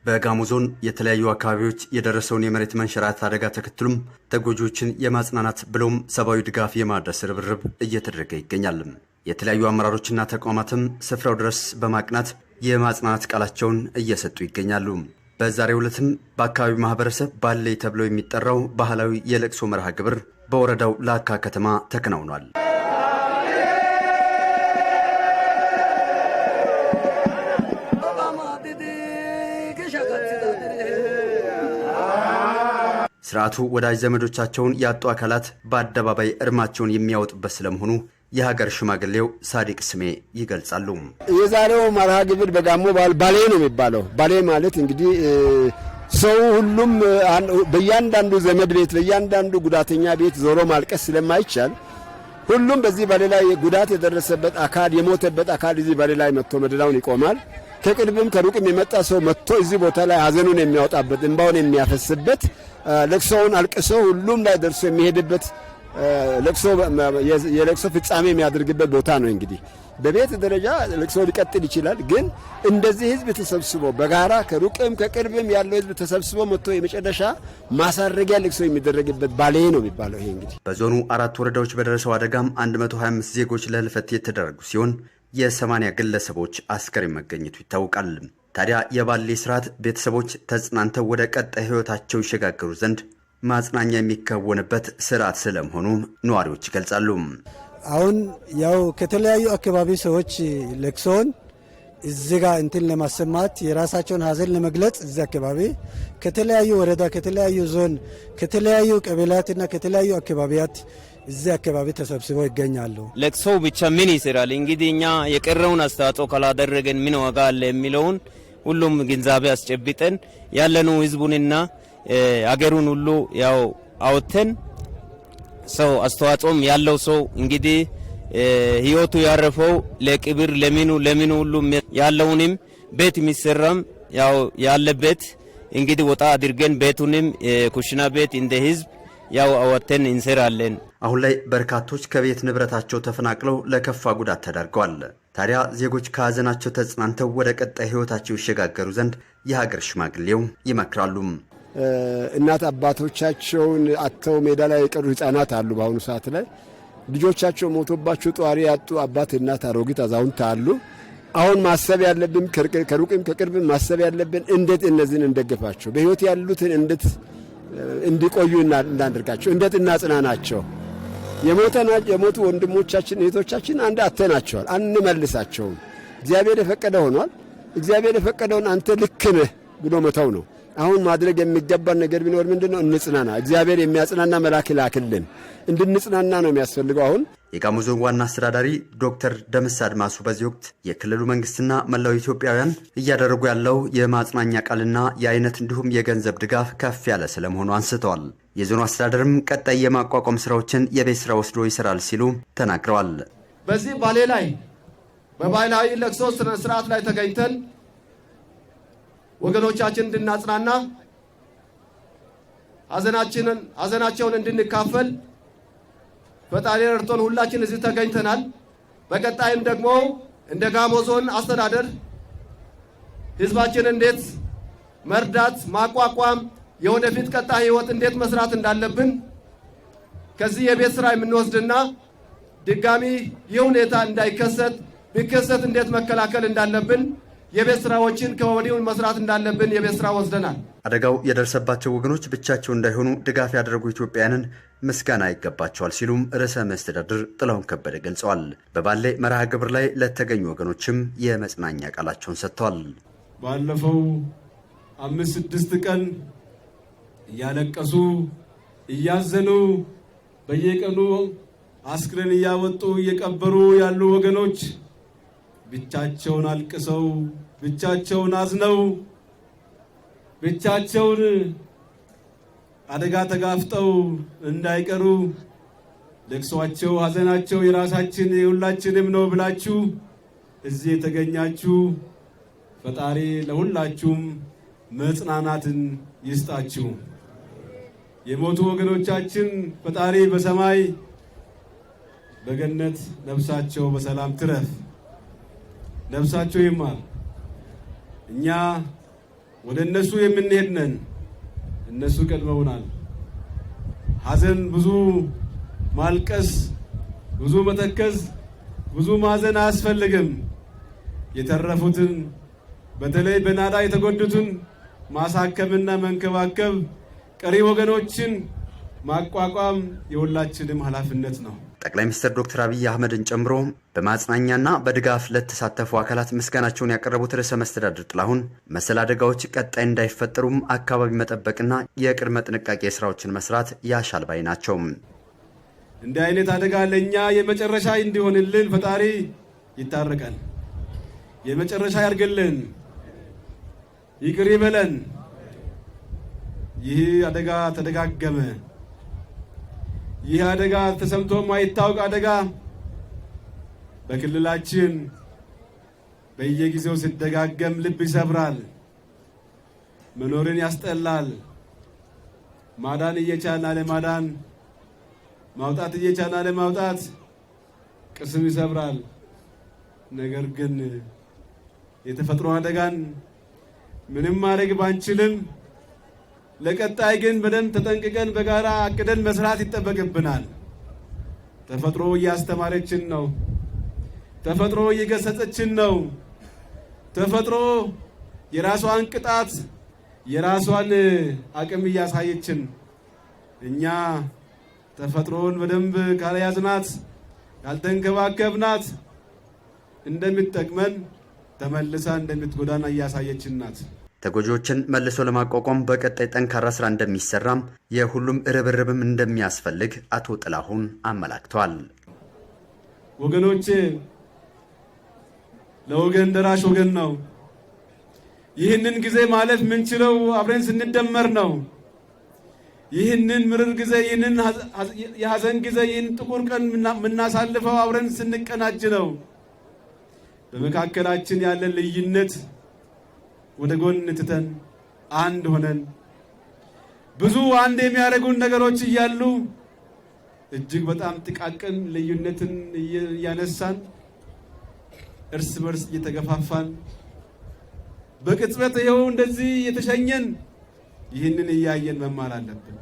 በጋሞ ዞን የተለያዩ አካባቢዎች የደረሰውን የመሬት መንሸራተት አደጋ ተከትሎም ተጎጂዎችን የማጽናናት ብሎም ሰብአዊ ድጋፍ የማድረስ ርብርብ እየተደረገ ይገኛል። የተለያዩ አመራሮችና ተቋማትም ስፍራው ድረስ በማቅናት የማጽናናት ቃላቸውን እየሰጡ ይገኛሉ። በዛሬው ዕለትም በአካባቢው ማህበረሰብ ባሌ ተብሎ የሚጠራው ባህላዊ የለቅሶ መርሃ ግብር በወረዳው ላካ ከተማ ተከናውኗል። ስርዓቱ ወዳጅ ዘመዶቻቸውን ያጡ አካላት በአደባባይ እርማቸውን የሚያወጡበት ስለመሆኑ የሀገር ሽማግሌው ሳዲቅ ስሜ ይገልጻሉ። የዛሬው መርሃ ግብር በጋሞ ባሌ ነው የሚባለው። ባሌ ማለት እንግዲህ ሰው ሁሉም በእያንዳንዱ ዘመድ ቤት በእያንዳንዱ ጉዳተኛ ቤት ዞሮ ማልቀስ ስለማይቻል ሁሉም በዚህ ባሌ ላይ ጉዳት የደረሰበት አካል የሞተበት አካል እዚህ ባሌ ላይ መጥቶ መደዳውን ይቆማል። ከቅርብም ከሩቅም የመጣ ሰው መጥቶ እዚህ ቦታ ላይ ሀዘኑን የሚያወጣበት እንባውን የሚያፈስበት ለቅሶውን አልቅሶ ሁሉም ላይ ደርሶ የሚሄድበት የለቅሶ ፍጻሜ የሚያደርግበት ቦታ ነው። እንግዲህ በቤት ደረጃ ለቅሶ ሊቀጥል ይችላል፣ ግን እንደዚህ ህዝብ ተሰብስቦ በጋራ ከሩቅም ከቅርብም ያለው ህዝብ ተሰብስቦ መጥቶ የመጨረሻ ማሳረጊያ ለቅሶ የሚደረግበት ባሌ ነው የሚባለው። ይሄ እንግዲህ በዞኑ 4 ወረዳዎች በደረሰው አደጋም 125 ዜጎች ለህልፈት የተደረጉ ሲሆን የ80 ግለሰቦች አስከሬን መገኘቱ ይታወቃል። ታዲያ የባሌ ስርዓት ቤተሰቦች ተጽናንተው ወደ ቀጣይ ህይወታቸው ይሸጋገሩ ዘንድ ማጽናኛ የሚከወንበት ስርዓት ስለመሆኑ ነዋሪዎች ይገልጻሉ። አሁን ያው ከተለያዩ አካባቢ ሰዎች ለቅሶን እዚህ ጋር እንትን ለማሰማት የራሳቸውን ሀዘን ለመግለጽ እዚህ አካባቢ ከተለያዩ ወረዳ ከተለያዩ ዞን ከተለያዩ ቀበሌያትና ከተለያዩ አካባቢያት እዚህ አካባቢ ተሰብስበው ይገኛሉ። ለቅሶው ብቻ ምን ይሰራል እንግዲህ እኛ የቀረውን አስተዋጽኦ ካላደረገን ምን ዋጋ አለ የሚለውን ሁሉም ግንዛቤ አስጨብጠን ያለነው ህዝቡንና አገሩን ሁሉ ያው አውጥተን ሰው አስተዋጽኦም ያለው ሰው እንግዲህ ህይወቱ ያረፈው ለቅብር ለምኑ ሁሉ ያለውንም ቤት የሚሰራም ያው ያለበት እንግዲህ ወጣ አድርገን ቤቱንም ኩሽና ቤት እንደ ህዝብ ያው አወጥተን እንሰራለን። አሁን ላይ በርካቶች ከቤት ንብረታቸው ተፈናቅለው ለከፋ ጉዳት ተዳርገዋል። ታዲያ ዜጎች ከሀዘናቸው ተጽናንተው ወደ ቀጣይ ህይወታቸው ይሸጋገሩ ዘንድ የሀገር ሽማግሌው ይመክራሉ። እናት አባቶቻቸውን አጥተው ሜዳ ላይ የቀሩ ህፃናት አሉ። በአሁኑ ሰዓት ላይ ልጆቻቸው ሞቶባቸው ጧሪ ያጡ አባት፣ እናት፣ አሮጊት፣ አዛውንት አሉ። አሁን ማሰብ ያለብን ከሩቅም ከቅርብም ማሰብ ያለብን እንዴት እነዚህን እንደግፋቸው፣ በህይወት ያሉትን እንዴት እንዲቆዩ እናደርጋቸው፣ እንዴት እናጽናናቸው። የሞቱ ወንድሞቻችን እህቶቻችን አንድ አተናቸዋል፣ አንመልሳቸውም። እግዚአብሔር የፈቀደ ሆኗል። እግዚአብሔር የፈቀደውን አንተ ልክ ነህ ብሎ መተው ነው። አሁን ማድረግ የሚገባን ነገር ቢኖር ምንድነው? እንጽናና። እግዚአብሔር የሚያጽናና መልአክ ላክልን፣ እንድንጽናና ነው የሚያስፈልገው። አሁን የጋሞ ዞን ዋና አስተዳዳሪ ዶክተር ደምስ አድማሱ በዚህ ወቅት የክልሉ መንግስትና መላው ኢትዮጵያውያን እያደረጉ ያለው የማጽናኛ ቃልና የአይነት እንዲሁም የገንዘብ ድጋፍ ከፍ ያለ ስለመሆኑ አንስተዋል። የዞኑ አስተዳደርም ቀጣይ የማቋቋም ስራዎችን የቤት ስራ ወስዶ ይሰራል ሲሉ ተናግረዋል። በዚህ ባሌ ላይ በባህላዊ ለቅሶ ስነ ስርዓት ላይ ተገኝተን ወገኖቻችን እንድናጽናና ሀዘናቸውን እንድንካፈል ፈጣሪ ረድቶን ሁላችን እዚህ ተገኝተናል። በቀጣይም ደግሞ እንደ ጋሞ ዞን አስተዳደር ህዝባችን እንዴት መርዳት ማቋቋም የወደፊት ቀጣይ ህይወት እንዴት መስራት እንዳለብን ከዚህ የቤት ስራ የምንወስድና ድጋሚ ይህ ሁኔታ እንዳይከሰት ቢከሰት እንዴት መከላከል እንዳለብን የቤት ስራዎችን ከወዲሁ መስራት እንዳለብን የቤት ስራ ወስደናል። አደጋው የደረሰባቸው ወገኖች ብቻቸው እንዳይሆኑ ድጋፍ ያደረጉ ኢትዮጵያውያንን ምስጋና ይገባቸዋል ሲሉም ርዕሰ መስተዳድር ጥላሁን ከበደ ገልጸዋል። በባሌ መርሃ ግብር ላይ ለተገኙ ወገኖችም የመጽናኛ ቃላቸውን ሰጥተዋል። ባለፈው 5-6 ቀን እያለቀሱ እያዘኑ በየቀኑ አስክሬን እያወጡ እየቀበሩ ያሉ ወገኖች ብቻቸውን አልቅሰው ብቻቸውን አዝነው ብቻቸውን አደጋ ተጋፍጠው እንዳይቀሩ ለቅሷቸው ሀዘናቸው የራሳችን የሁላችንም ነው ብላችሁ እዚህ የተገኛችሁ ፈጣሪ ለሁላችሁም መጽናናትን ይስጣችሁ። የሞቱ ወገኖቻችን ፈጣሪ በሰማይ በገነት ነፍሳቸው በሰላም ትረፍ፣ ነፍሳቸው ይማር። እኛ ወደ እነሱ የምንሄድ ነን። እነሱ ቀድመውናል። ሐዘን ብዙ ማልቀስ፣ ብዙ መተከዝ፣ ብዙ ማዘን አያስፈልግም። የተረፉትን በተለይ በናዳ የተጎዱትን ማሳከምና መንከባከብ፣ ቀሪ ወገኖችን ማቋቋም የሁላችንም ኃላፊነት ነው። ጠቅላይ ሚኒስትር ዶክተር አብይ አህመድን ጨምሮ በማጽናኛና በድጋፍ ለተሳተፉ አካላት ምስጋናቸውን ያቀረቡት ርዕሰ መስተዳድር ጥላሁን መሰል አደጋዎች ቀጣይ እንዳይፈጠሩም አካባቢ መጠበቅና የቅድመ ጥንቃቄ ስራዎችን መስራት ያሻል ባይ ናቸው። እንዲህ አይነት አደጋ ለእኛ የመጨረሻ እንዲሆንልን ፈጣሪ ይታረቀን፣ የመጨረሻ ያርግልን፣ ይቅር ይበለን። ይህ አደጋ ተደጋገመ። ይህ አደጋ ተሰምቶ ማይታወቅ አደጋ በክልላችን በየጊዜው ሲደጋገም ልብ ይሰብራል፣ መኖርን ያስጠላል። ማዳን እየቻልን አለማዳን፣ ማውጣት እየቻልን አለማውጣት ቅስም ይሰብራል። ነገር ግን የተፈጥሮ አደጋን ምንም ማድረግ ባንችልም ለቀጣይ ግን በደንብ ተጠንቅቀን በጋራ አቅደን መስራት ይጠበቅብናል። ተፈጥሮ እያስተማረችን ነው። ተፈጥሮ እየገሰጸችን ነው። ተፈጥሮ የራሷን ቅጣት የራሷን አቅም እያሳየችን፣ እኛ ተፈጥሮን በደንብ ካልያዝናት ካልተንከባከብናት እንደምትጠቅመን ተመልሳ እንደምትጎዳና እያሳየችን ናት። ተጎጂዎችን መልሶ ለማቋቋም በቀጣይ ጠንካራ ስራ እንደሚሰራም የሁሉም ርብርብም እንደሚያስፈልግ አቶ ጥላሁን አመላክተዋል። ወገኖቼ፣ ለወገን ደራሽ ወገን ነው። ይህንን ጊዜ ማለፍ ምንችለው አብረን ስንደመር ነው። ይህንን ምርር ጊዜ፣ ይህንን የሐዘን ጊዜ፣ ይህን ጥቁር ቀን የምናሳልፈው አብረን ስንቀናጅ ነው። በመካከላችን ያለ ልዩነት ወደ ጎን ትተን አንድ ሆነን ብዙ አንድ የሚያደርጉን ነገሮች እያሉ እጅግ በጣም ጥቃቅን ልዩነትን እያነሳን እርስ በርስ እየተገፋፋን በቅጽበት ይኸው እንደዚህ የተሸኘን፣ ይህንን እያየን መማር አለብን።